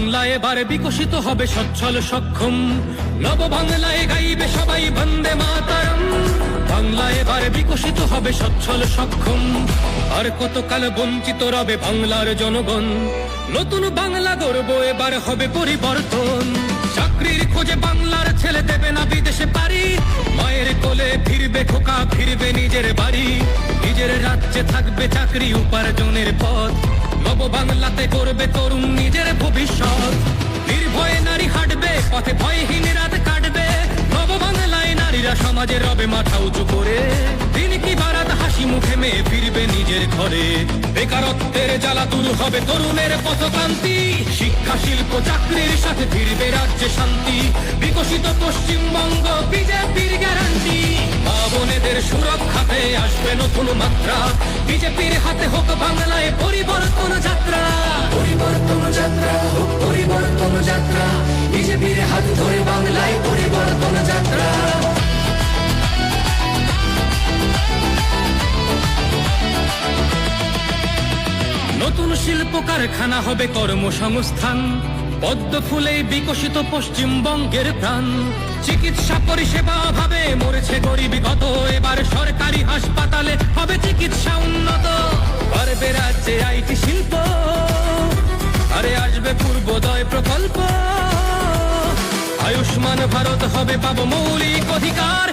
বাংলা এবার বিকশিত হবে সচ্ছল সক্ষম, নব বাংলায় গাইবে সবাই বন্দে মাতরম। বাংলা এবার বিকশিত হবে সচ্ছল সক্ষম, আর কতকাল বঞ্চিত রবে বাংলার জনগণ। নতুন বাংলা গর্ব এবার হবে পরিবর্তন। চাকরির খোঁজে বাংলার ছেলে দেবে না বিদেশে পারি, মায়ের কোলে ফিরবে খোকা, ফিরবে নিজের বাড়ি। নিজের রাজ্যে থাকবে চাকরি উপার্জনের পথ, নব বাংলাতে করবে তরুণ নিজের ভবিষ্যৎ। নির্ভয়ে নারী হাঁটবে পথে, ভয়হীন রাত কাটবে। নব বাংলায় নারীরা সমাজে রবে মাথা উঁচু করে। দিন কি বারাত হাসি মুখে মেয়ে ফিরবে নিজের ঘরে। বেকারত্বের জ্বালা দূর হবে তরুণের পথক্রান্তি, শিক্ষা শিল্প চাকরির সাথে ফিরবে রাজ্যে শান্তি। বিকশিত পশ্চিমবঙ্গ বিজেপির গ্যারান্টি, মা বোনেদের সুরক্ষাতে আসবে নতুন মাত্রা। বিজেপির হাতে হোক বাংলায় পরিবর্তন যাত্রা। পরিবর্তন যাত্রা হোক পরিবর্তন যাত্রা, বিজেপির হাত ধরে বাংলায় পরিবর্তন যাত্রা। নতুন শিল্প কারখানা হবে কর্মসংস্থান, পদ্ম ফুলেই বিকশিত পশ্চিমবঙ্গের প্রাণ। চিকিৎসা পরিষেবা অভাবে মরেছে গরিবী কত, এবার সরকারি হাসপাতালে হবে চিকিৎসা উন্নত। পারবে রাজ্যে আইটি শিল্প, আরে আসবে পূর্বোদয় প্রকল্প। আয়ুষ্মান ভারত হবে পাবো মৌলিক অধিকার।